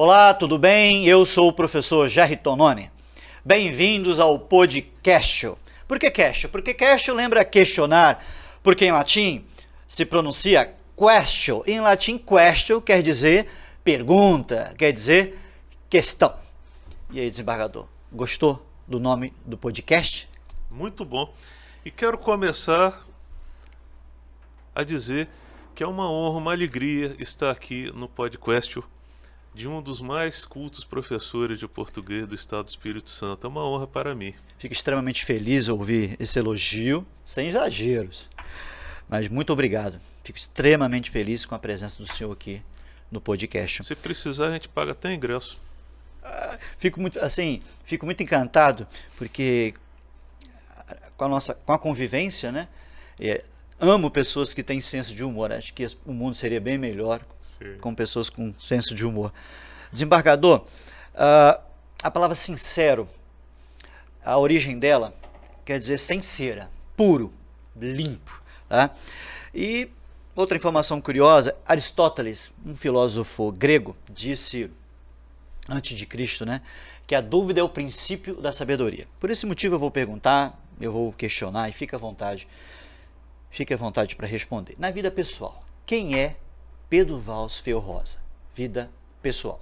Olá, tudo bem? Eu sou o professor Jerry Tononi. Bem-vindos ao podcast. Por que cast? Porque cast lembra questionar, porque em latim se pronuncia question. Em latim, question quer dizer pergunta, quer dizer questão. E aí, desembargador, gostou do nome do podcast? Muito bom. E quero começar a dizer que é uma honra, uma alegria estar aqui no podcast de um dos mais cultos professores de português do Estado do Espírito Santo. É uma honra para mim. Fico extremamente feliz em ouvir esse elogio, sem exageros. Mas muito obrigado. Fico extremamente feliz com a presença do senhor aqui no podcast. Se precisar, a gente paga até ingresso. Fico muito encantado, porque com a convivência, né? Amo pessoas que têm senso de humor. Acho que o mundo seria bem melhor com pessoas com senso de humor. Desembargador, a palavra sincero, a origem dela quer dizer sincera, puro, limpo. Tá? E outra informação curiosa, Aristóteles, um filósofo grego, disse antes de Cristo, né, que a dúvida é o princípio da sabedoria. Por esse motivo eu vou perguntar, eu vou questionar e fique à vontade para responder. Na vida pessoal, quem é Pedro Vals Feio-Rosa? Vida pessoal.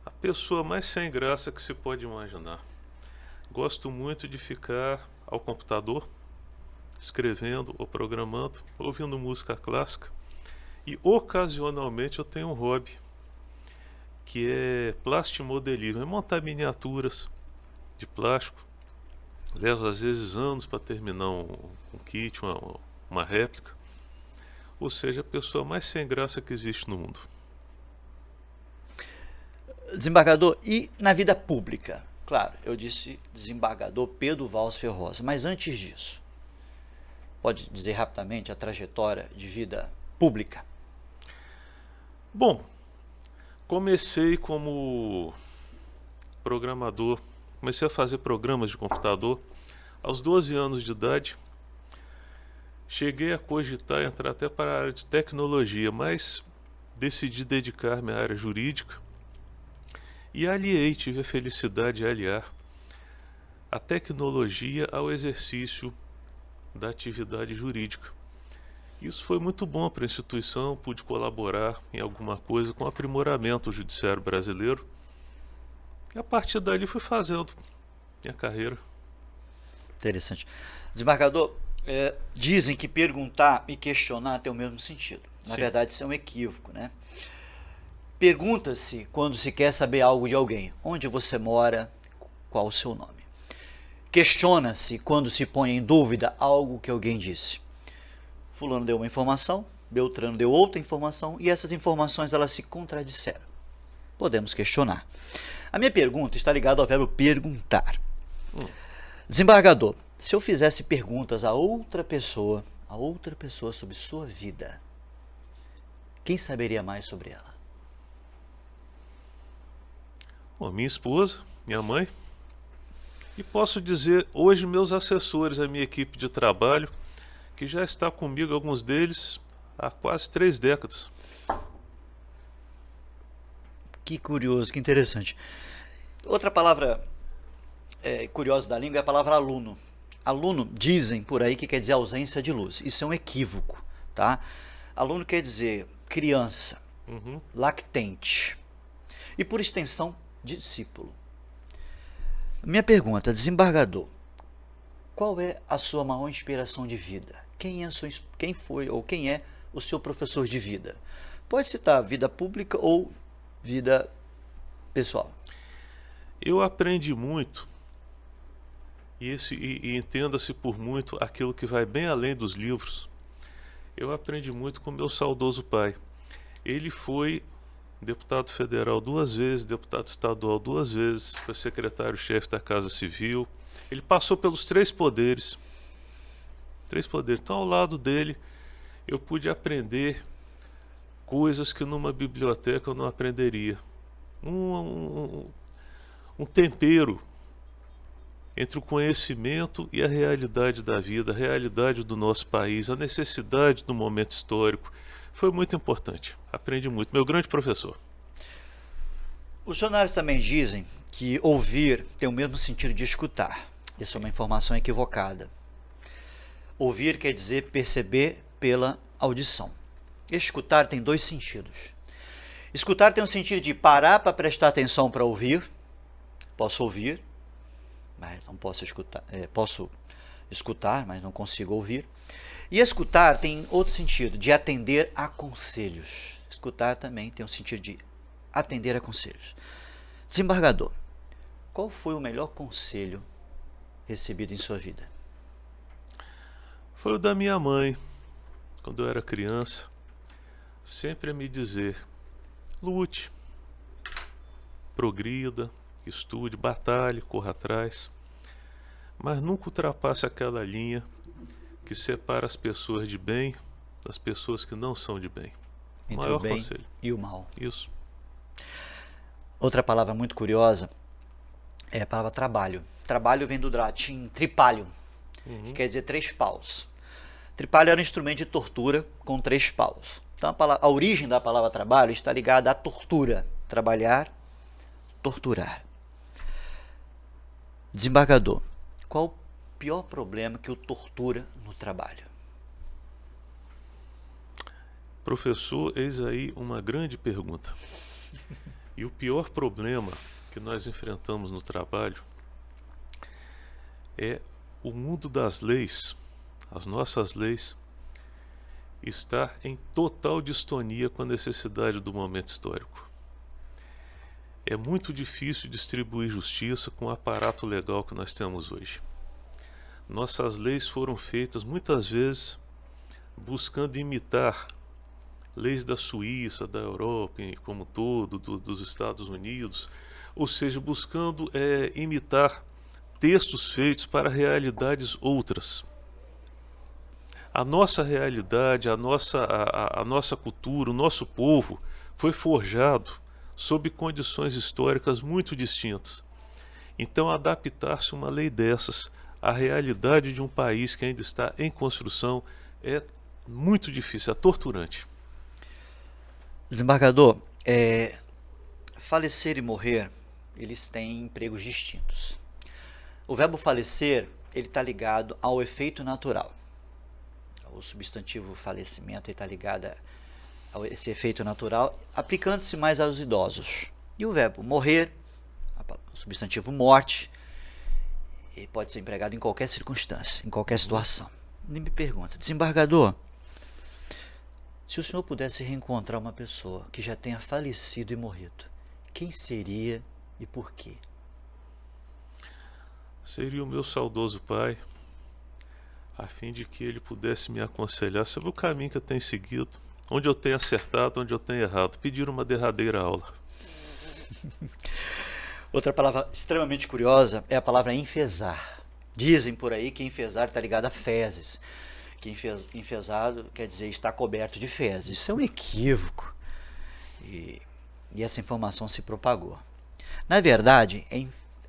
A pessoa mais sem graça que se pode imaginar. Gosto muito de ficar ao computador, escrevendo ou programando, ouvindo música clássica. E ocasionalmente eu tenho um hobby, que é plastimodelismo, é montar miniaturas de plástico. Levo às vezes anos para terminar um kit, uma réplica. Ou seja, a pessoa mais sem graça que existe no mundo. Desembargador, e na vida pública? Claro, eu disse desembargador Pedro Vals Feio-Rosa, mas antes disso, pode dizer rapidamente a trajetória de vida pública? Bom, comecei como programador, comecei a fazer programas de computador aos 12 anos de idade. Cheguei a cogitar entrar até para a área de tecnologia, mas decidi dedicar-me à área jurídica e tive a felicidade de aliar a tecnologia ao exercício da atividade jurídica. Isso foi muito bom para a instituição, pude colaborar em alguma coisa com o aprimoramento do judiciário brasileiro e a partir dali fui fazendo minha carreira. Interessante. Desembargador, dizem que perguntar e questionar tem o mesmo sentido. Na Sim. verdade, isso é um equívoco, né? Pergunta-se quando se quer saber algo de alguém. Onde você mora? Qual o seu nome? Questiona-se quando se põe em dúvida algo que alguém disse. Fulano deu uma informação, Beltrano deu outra informação e essas informações elas se contradisseram. Podemos questionar. A minha pergunta está ligada ao verbo perguntar. Desembargador, se eu fizesse perguntas a outra pessoa sobre sua vida, quem saberia mais sobre ela? Bom, minha esposa, minha mãe, e posso dizer hoje meus assessores, a minha equipe de trabalho, que já está comigo, alguns deles, há quase 3 décadas. Que curioso, que interessante. Outra palavra curiosa da língua é a palavra aluno. Aluno, dizem por aí que quer dizer ausência de luz. Isso é um equívoco, tá? Aluno quer dizer criança, lactente e, por extensão, discípulo. Minha pergunta, desembargador, qual é a sua maior inspiração de vida? Quem foi ou quem é o seu professor de vida? Pode citar vida pública ou vida pessoal. Eu aprendi muito, e entenda-se por muito aquilo que vai bem além dos livros. Eu aprendi muito com meu saudoso pai. Ele foi deputado federal 2 vezes, deputado estadual 2 vezes, foi secretário-chefe da Casa Civil. Ele passou pelos 3 poderes. 3 poderes. Então, ao lado dele, eu pude aprender coisas que numa biblioteca eu não aprenderia. Um tempero entre o conhecimento e a realidade da vida, a realidade do nosso país, a necessidade do momento histórico. Foi muito importante. Aprendi muito. Meu grande professor. Os dicionários também dizem que ouvir tem o mesmo sentido de escutar. Isso é uma informação equivocada. Ouvir quer dizer perceber pela audição. Escutar tem dois sentidos. Escutar tem o sentido de parar para prestar atenção para ouvir. Posso ouvir, mas não posso escutar. Posso escutar, mas não consigo ouvir. E escutar tem outro sentido, de atender a conselhos. Escutar também tem o sentido de atender a conselhos. Desembargador, qual foi o melhor conselho recebido em sua vida? Foi o da minha mãe, quando eu era criança, sempre a me dizer: lute, progrida, estude, batalhe, corra atrás, mas nunca ultrapasse aquela linha que separa as pessoas de bem das pessoas que não são de bem. Entre Maior o bem conselho. e o mal. Isso. Outra palavra muito curiosa é a palavra trabalho. Trabalho vem do latim tripalium, que quer dizer 3 paus. Tripalho era um instrumento de tortura com 3 paus. Então a origem da palavra trabalho está ligada à tortura. Trabalhar, torturar. Desembargador, qual o pior problema que o tortura no trabalho? Professor, eis aí uma grande pergunta. E o pior problema que nós enfrentamos no trabalho é o mundo das leis, as nossas leis, estar em total distonia com a necessidade do momento histórico. É muito difícil distribuir justiça com o aparato legal que nós temos hoje. Nossas leis foram feitas muitas vezes buscando imitar leis da Suíça, da Europa como um todo, dos Estados Unidos, ou seja, buscando imitar textos feitos para realidades outras. A nossa realidade, a nossa cultura, o nosso povo foi forjado sob condições históricas muito distintas. Então, adaptar-se uma lei dessas à realidade de um país que ainda está em construção é muito difícil, é torturante. Desembargador, falecer e morrer, eles têm empregos distintos. O verbo falecer, ele está ligado ao efeito natural. O substantivo falecimento está ligado a esse efeito natural, aplicando-se mais aos idosos. E o verbo morrer, o substantivo morte, ele pode ser empregado em qualquer circunstância, em qualquer situação. Ele me pergunta, desembargador, se o senhor pudesse reencontrar uma pessoa que já tenha falecido e morrido, quem seria e por quê? Seria o meu saudoso pai, a fim de que ele pudesse me aconselhar sobre o caminho que eu tenho seguido, onde eu tenho acertado, onde eu tenho errado, pedir uma derradeira aula. Outra palavra extremamente curiosa é a palavra enfezar. Dizem por aí que enfezar está ligado a fezes. Que enfesado quer dizer estar coberto de fezes. Isso é um equívoco. E essa informação se propagou. Na verdade,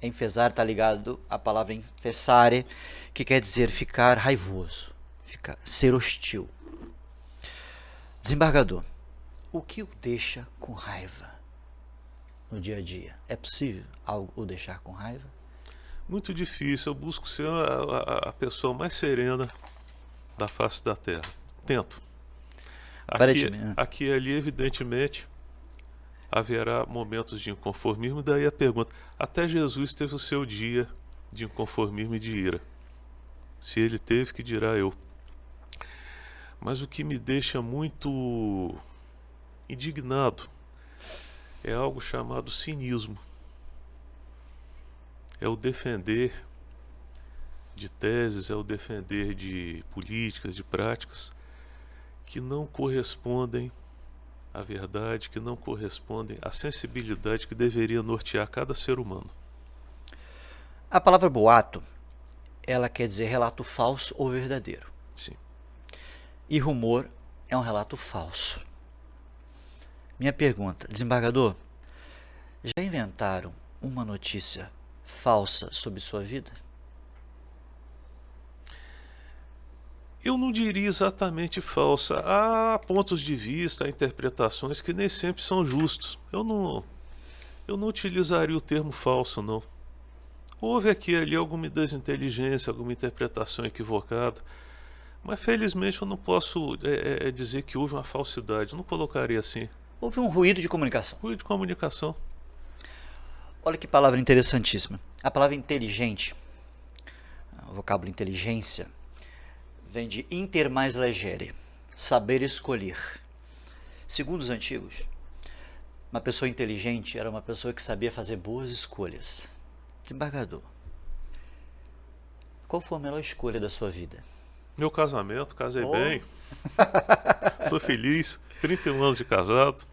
enfezar está ligado à palavra enfessare, que quer dizer ficar raivoso, ser hostil. Desembargador, o que o deixa com raiva no dia a dia? É possível algo o deixar com raiva? Muito difícil. Eu busco ser a pessoa mais serena da face da terra. Tento. Aqui e ali, evidentemente, haverá momentos de inconformismo. Daí a pergunta: até Jesus teve o seu dia de inconformismo e de ira. Se ele teve, que dirá eu. Mas o que me deixa muito indignado é algo chamado cinismo. É o defender de teses, é o defender de políticas, de práticas que não correspondem à verdade, que não correspondem à sensibilidade que deveria nortear cada ser humano. A palavra boato, ela quer dizer relato falso ou verdadeiro. Sim. E rumor é um relato falso. Minha pergunta, desembargador, já inventaram uma notícia falsa sobre sua vida? Eu não diria exatamente falsa. Há pontos de vista, há interpretações que nem sempre são justos. Eu eu não utilizaria o termo falso, não. Houve aqui e ali alguma desinteligência, alguma interpretação equivocada, mas felizmente eu não posso dizer que houve uma falsidade, eu não colocaria assim. Houve um ruído de comunicação. Ruído de comunicação. Olha que palavra interessantíssima. A palavra inteligente, o vocábulo inteligência, vem de inter mais legere, saber escolher. Segundo os antigos, uma pessoa inteligente era uma pessoa que sabia fazer boas escolhas. Desembargador, qual foi a melhor escolha da sua vida? Meu casamento, casei bem. Sou feliz, 31 anos de casado.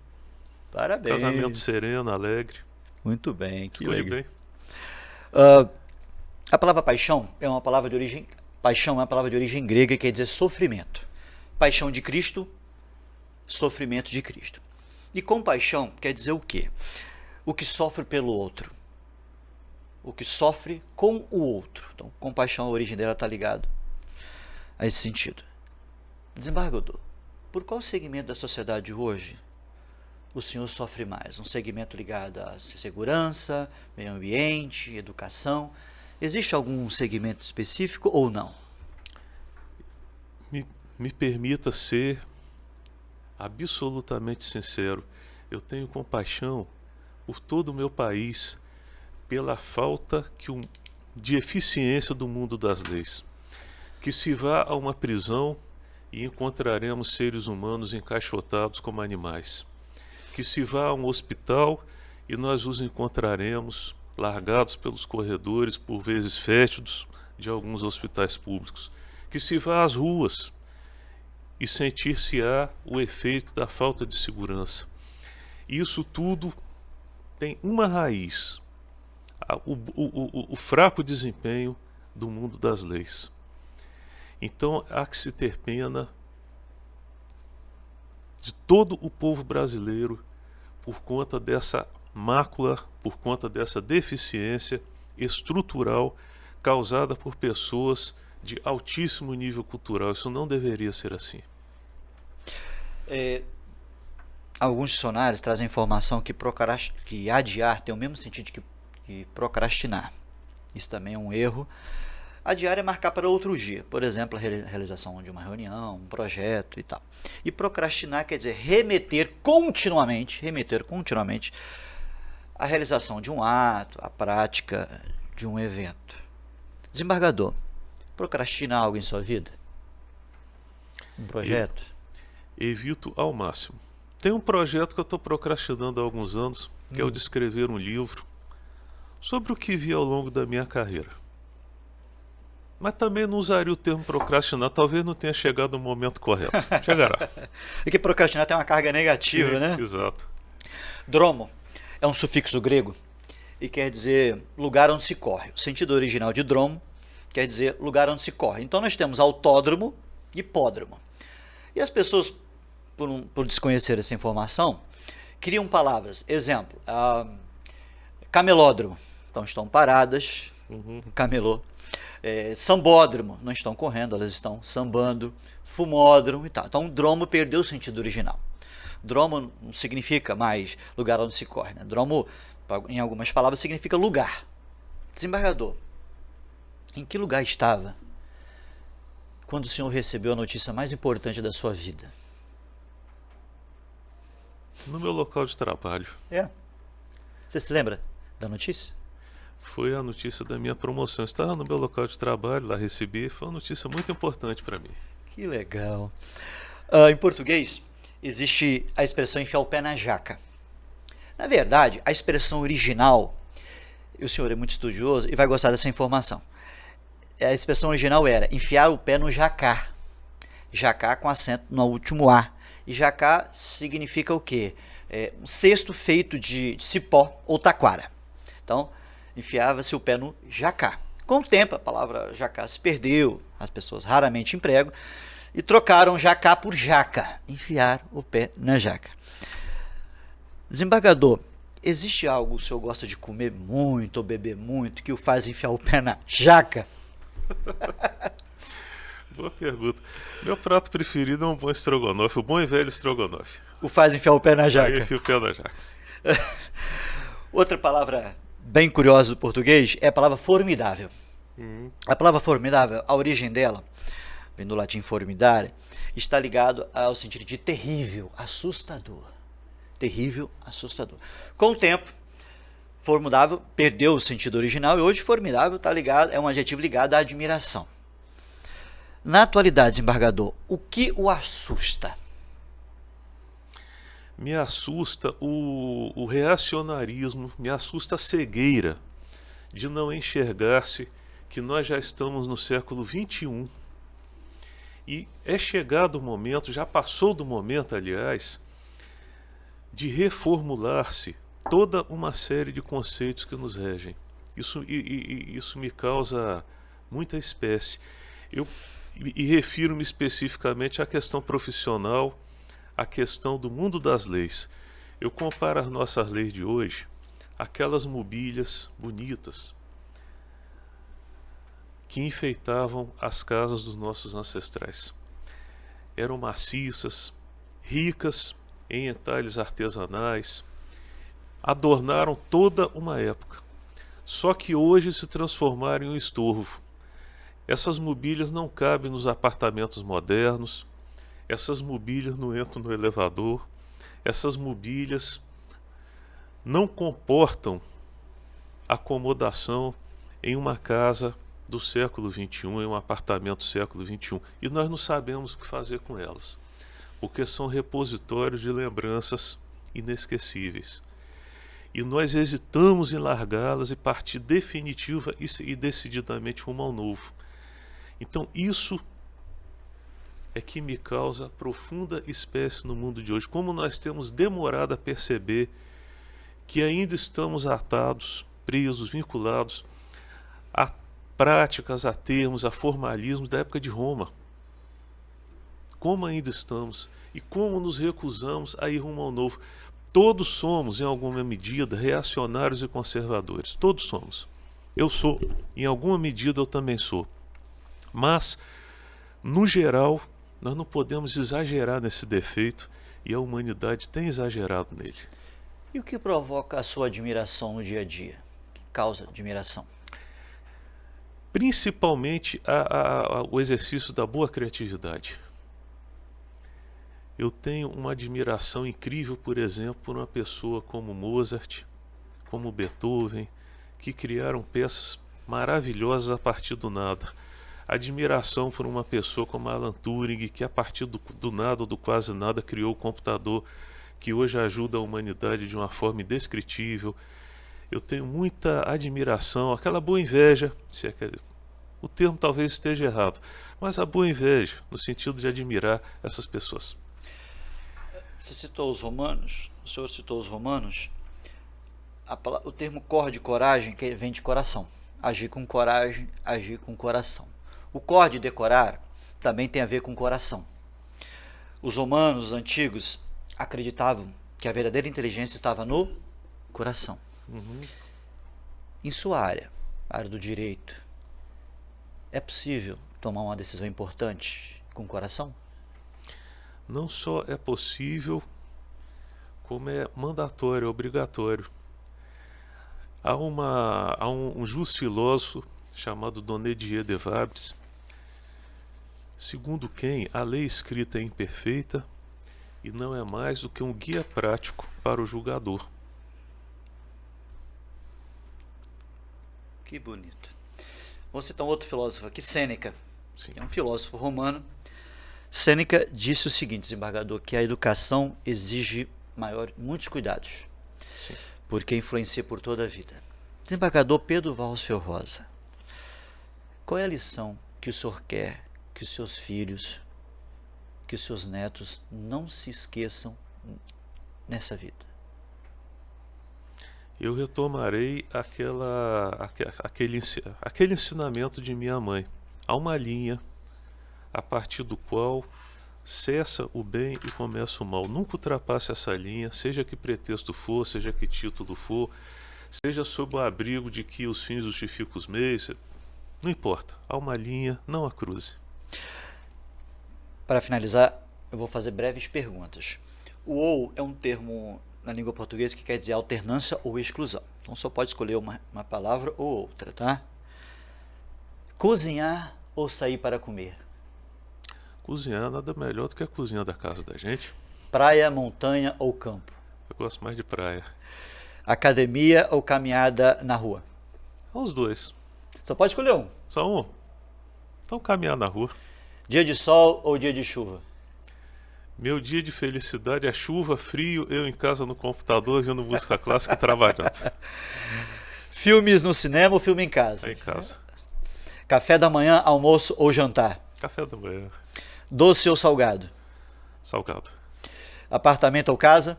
Parabéns. Casamento sereno, alegre. Muito bem, que Escolhi legal. bem. A palavra paixão é uma palavra de origem. Paixão é uma palavra de origem grega e quer dizer sofrimento. Paixão de Cristo, sofrimento de Cristo. E compaixão quer dizer o quê? O que sofre pelo outro. O que sofre com o outro. Então, compaixão, a origem dela está ligado a esse sentido. Desembargador, por qual segmento da sociedade hoje o senhor sofre mais? Um segmento ligado à segurança, meio ambiente, educação? Existe algum segmento específico ou não? Me permita ser absolutamente sincero. Eu tenho compaixão por todo o meu país, pela falta de eficiência do mundo das leis. Que se vá a uma prisão e encontraremos seres humanos encaixotados como animais. Que se vá a um hospital e nós os encontraremos largados pelos corredores, por vezes fétidos, de alguns hospitais públicos. Que se vá às ruas e sentir-se-á o efeito da falta de segurança. Isso tudo tem uma raiz: o fraco desempenho do mundo das leis. Então há que se ter pena de todo o povo brasileiro por conta dessa mácula, por conta dessa deficiência estrutural causada por pessoas de altíssimo nível cultural. Isso não deveria ser assim. Alguns dicionários trazem a informação que adiar tem o mesmo sentido que procrastinar. Isso também é um erro. Adiar é marcar para outro dia, por exemplo, a realização de uma reunião, um projeto e tal. E procrastinar quer dizer remeter continuamente a realização de um ato, a prática de um evento. Desembargador, procrastina algo em sua vida? Um projeto? Evito ao máximo. Tem um projeto que eu estou procrastinando há alguns anos, que é o de escrever um livro sobre o que vi ao longo da minha carreira. Mas também não usaria o termo procrastinar, talvez não tenha chegado no momento correto. Chegará. Porque procrastinar tem uma carga negativa, Sim, né? Exato. Dromo é um sufixo grego e quer dizer lugar onde se corre. O sentido original de dromo quer dizer lugar onde se corre. Então nós temos autódromo e hipódromo. E as pessoas, por desconhecer essa informação, criam palavras. Exemplo, camelódromo. Então estão paradas, camelô. Sambódromo, não estão correndo, elas estão sambando. Fumódromo e tal. Então o dromo perdeu o sentido original. Dromo não significa mais lugar onde se corre, né? Dromo, em algumas palavras, significa lugar. Desembargador, em que lugar estava quando o senhor recebeu a notícia mais importante da sua vida? No meu local de trabalho. Você se lembra da notícia? Foi a notícia da minha promoção. Estava no meu local de trabalho, lá recebi. Foi uma notícia muito importante para mim. Que legal. Em português, existe a expressão enfiar o pé na jaca. Na verdade, a expressão original, e o senhor é muito estudioso e vai gostar dessa informação. A expressão original era enfiar o pé no jacá. Jacá com acento no último A. E jacá significa o quê? Um cesto feito de cipó ou taquara. Então, enfiava-se o pé no jacá. Com o tempo, a palavra jacá se perdeu, as pessoas raramente empregam, e trocaram jacá por jaca, enfiar o pé na jaca. Desembargador, existe algo que o senhor gosta de comer muito ou beber muito que o faz enfiar o pé na jaca? Boa pergunta. Meu prato preferido é um bom estrogonofe, o bom e velho estrogonofe. O faz enfiar o pé na jaca? Aí enfia o pé na jaca. Outra palavra bem curiosa do português é a palavra formidável. A palavra formidável, a origem dela, vem do latim formidare, está ligado ao sentido de terrível, assustador. Terrível, assustador. Com o tempo, formidável perdeu o sentido original e hoje formidável tá ligado, é um adjetivo ligado à admiração. Na atualidade, desembargador, o que o assusta? Me assusta o reacionarismo, me assusta a cegueira de não enxergar-se que nós já estamos no século XXI e é chegado o momento, já passou do momento, aliás, de reformular-se toda uma série de conceitos que nos regem. Isso me causa muita espécie. E refiro-me especificamente à questão profissional, à questão do mundo das leis. Eu comparo as nossas leis de hoje àquelas mobílias bonitas que enfeitavam as casas dos nossos ancestrais. Eram maciças, ricas em entalhes artesanais, adornaram toda uma época. Só que hoje se transformaram em um estorvo. Essas mobílias não cabem nos apartamentos modernos, essas mobílias não entram no elevador, essas mobílias não comportam acomodação em uma casa do século XXI, em um apartamento do século XXI. E nós não sabemos o que fazer com elas, porque são repositórios de lembranças inesquecíveis. E nós hesitamos em largá-las e partir definitiva e decididamente rumo ao novo. Então isso é que me causa profunda espécie no mundo de hoje. Como nós temos demorado a perceber que ainda estamos atados, presos, vinculados a práticas, a termos, a formalismos da época de Roma. Como ainda estamos e como nos recusamos a ir rumo ao novo. Todos somos, em alguma medida, reacionários e conservadores. Todos somos. Eu sou, em alguma medida eu também sou. Mas, no geral, nós não podemos exagerar nesse defeito e a humanidade tem exagerado nele. E o que provoca a sua admiração no dia a dia? O que causa admiração? Principalmente o exercício da boa criatividade. Eu tenho uma admiração incrível, por exemplo, por uma pessoa como Mozart, como Beethoven, que criaram peças maravilhosas a partir do nada. Admiração por uma pessoa como Alan Turing, que a partir do nada ou do quase nada criou o computador que hoje ajuda a humanidade de uma forma indescritível. Eu tenho muita admiração, aquela boa inveja, se é que o termo talvez esteja errado, mas a boa inveja, no sentido de admirar essas pessoas. Você citou os romanos, o senhor citou os romanos, o termo cor de coragem que vem de coração. Agir com coragem, agir com coração. O cor de decorar também tem a ver com coração. Os romanos antigos acreditavam que a verdadeira inteligência estava no coração. Em sua área, a área do direito, é possível tomar uma decisão importante com o coração? Não só é possível, como é mandatório, obrigatório. Há um justo filósofo chamado Didier de Vabres, segundo quem a lei escrita é imperfeita e não é mais do que um guia prático para o julgador. Que bonito. Vou citar um outro filósofo aqui, Sêneca. Sim. É um filósofo romano. Sêneca disse o seguinte, desembargador, que a educação exige muitos cuidados, Sim. porque influencia por toda a vida. Desembargador Pedro Valsfel Rosa, qual é a lição que o senhor quer que os seus filhos, que os seus netos não se esqueçam nessa vida? Eu retomarei aquele ensinamento de minha mãe. Há uma linha a partir do qual cessa o bem e começa o mal. Nunca ultrapasse essa linha, seja que pretexto for, seja que título for, seja sob o abrigo de que os fins justificam os meios, não importa. Há uma linha, não a cruze. Para finalizar, eu vou fazer breves perguntas. O ou é um termo na língua portuguesa que quer dizer alternância ou exclusão. Então só pode escolher uma palavra ou outra, tá? Cozinhar ou sair para comer? Cozinhar nada melhor do que a cozinha da casa da gente. Praia, montanha ou campo? Eu gosto mais de praia. Academia ou caminhada na rua? Os dois. Só pode escolher um. Só um. Então caminhar na rua. Dia de sol ou dia de chuva? Meu dia de felicidade é chuva, frio, eu em casa no computador vendo música clássica e trabalhando. Filmes no cinema ou filme em casa? Em casa. Café da manhã, almoço ou jantar? Café da manhã. Doce ou salgado? Salgado. Apartamento ou casa?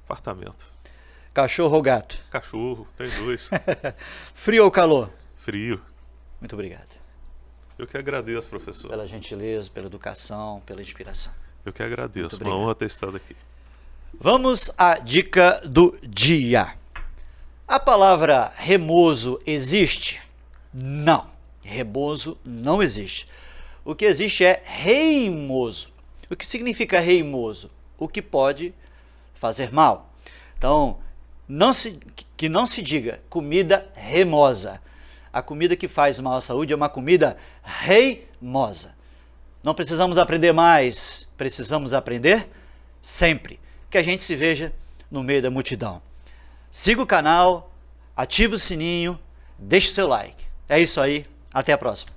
Apartamento. Cachorro ou gato? Cachorro, tem dois. Frio ou calor? Frio. Muito obrigado. Eu que agradeço, professor. Pela gentileza, pela educação, pela inspiração. Eu que agradeço. Muito Uma obrigado. honra ter estado aqui. Vamos à dica do dia. A palavra remoso existe? Não. Rebozo não existe. O que existe é reimoso. O que significa reimoso? O que pode fazer mal. Então, que não se diga comida remosa. A comida que faz mal à saúde é uma comida reimosa. Não precisamos aprender mais, precisamos aprender sempre. Que a gente se veja no meio da multidão. Siga o canal, ative o sininho, deixe o seu like. É isso aí, até a próxima.